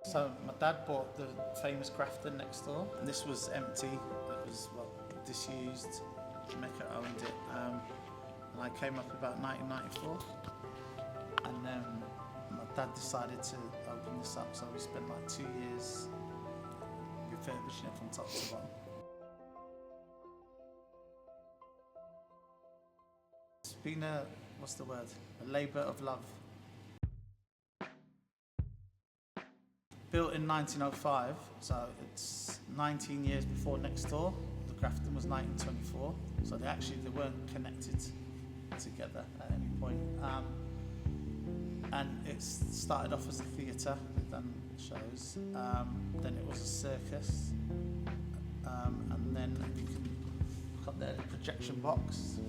So my dad bought the famous Grafton next door, and this was empty. It was disused. Mecca owned it, and I came up about 1994, and then my dad decided to open this up. So we spent like 2 years refurbishing it from top to bottom. It's been a labour of love. Built in 1905, so it's 19 years before next door. The Grafton was 1924, so they weren't connected together at any point. And it started off as a theatre, they've done shows, then it was a circus, and then you can look up there, the projection box.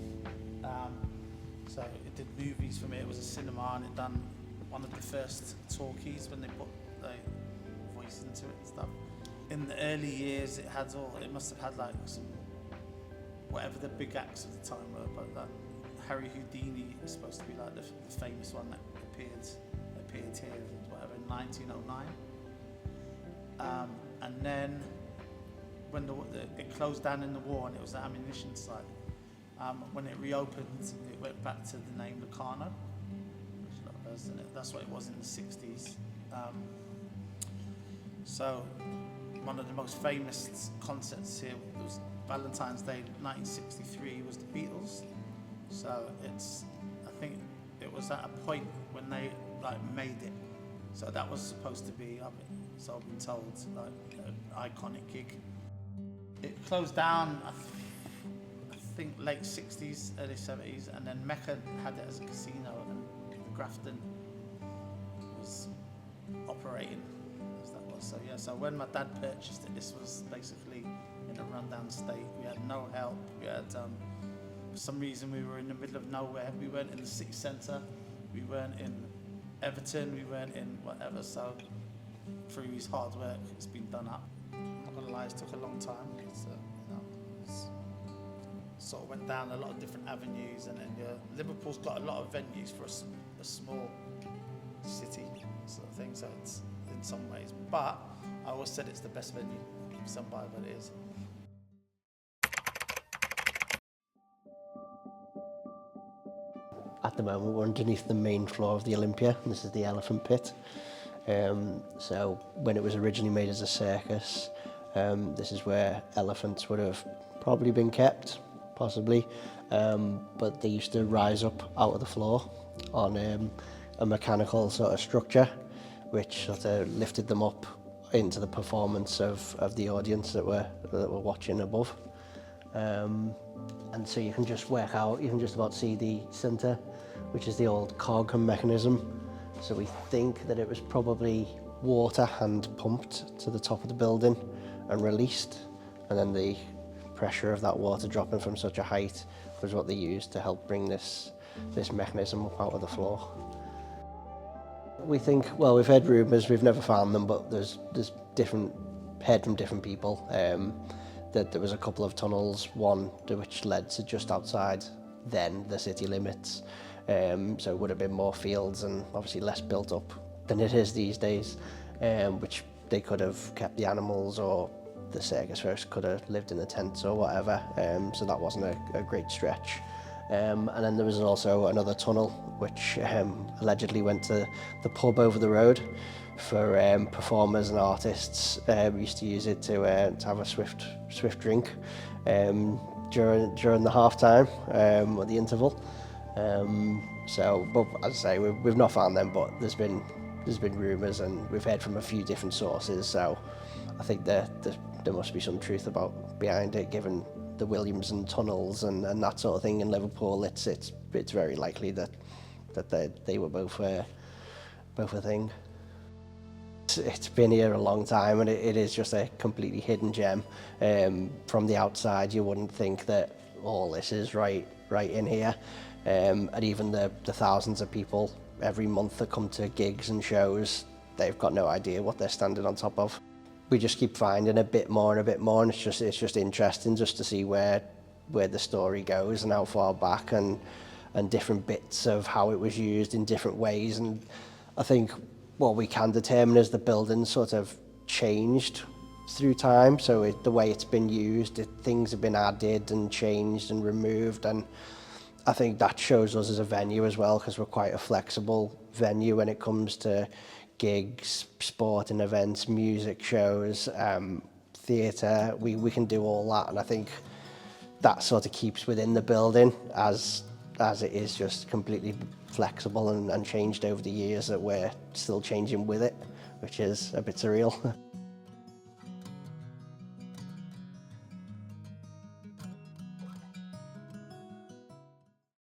So it did movies from it was a cinema, and it done one of the first talkies when they put the voice into it and stuff. In the early years it must have had like some, whatever the big acts of the time were, but that Harry Houdini is supposed to be like the famous one that appeared here, whatever, in 1909. And then when it closed down in the war and it was an ammunition site, when it reopened, it went back to the name Locarno, which that's what it was in the 60s. So one of the most famous concerts here was Valentine's Day 1963 was the Beatles. So I think it was at a point when they made it. So that was supposed to be, I've been told, like an iconic gig. It closed down, I think late 60s, early 70s, and then Mecca had it as a casino, and Grafton was operating as that was. So yeah, so when my dad purchased it, this was basically in a rundown state. We had no help. We had, for some reason, we were in the middle of nowhere. We weren't in the city centre. We weren't in Everton. We weren't in whatever. So through his hard work, it's been done up. I'm not gonna lie, it took a long time. Sort of went down a lot of different avenues, and then Liverpool's got a lot of venues for a small city sort of thing, so it's in some ways, but I always said it's the best venue for somebody, but it is. At the moment we're underneath the main floor of the Olympia, and this is the elephant pit. So when it was originally made as a circus, this is where elephants would have probably been kept, possibly, but they used to rise up out of the floor on a mechanical sort of structure, which sort of lifted them up into the performance of the audience that were watching above. And so you can just work out, you can just about see the centre, which is the old cog and mechanism. So we think that it was probably water hand pumped to the top of the building and released, and then the pressure of that water dropping from such a height was what they used to help bring this mechanism up out of the floor. We think, well, we've heard rumours, we've never found them, but there's heard from different people that there was a couple of tunnels, one which led to just outside then the city limits, so it would have been more fields and obviously less built up than it is these days, which they could have kept the animals, or the circus first could have lived in the tents or whatever, so that wasn't a great stretch. And then there was also another tunnel which allegedly went to the pub over the road for performers and artists. We used to use it to have a swift drink during the half time or the interval. So, but as I say, we've not found them, but there's been rumours, and we've heard from a few different sources. So I think there must be some truth behind it, given the Williamson tunnels and that sort of thing in Liverpool. It's very likely that they were both a thing. It's been here a long time, and it is just a completely hidden gem. From the outside, you wouldn't think that all this is right in here, and even the thousands of people every month that come to gigs and shows, they've got no idea what they're standing on top of. We just keep finding a bit more and a bit more, and it's just interesting just to see where the story goes and how far back, and different bits of how it was used in different ways. And I think what we can determine is the building sort of changed through time. So the way it's been used, things have been added and changed and removed, and I think that shows us as a venue as well, because we're quite a flexible venue when it comes to gigs, sporting events, music shows, theatre. We can do all that, and I think that sort of keeps within the building as it is just completely flexible and changed over the years, that we're still changing with it, which is a bit surreal.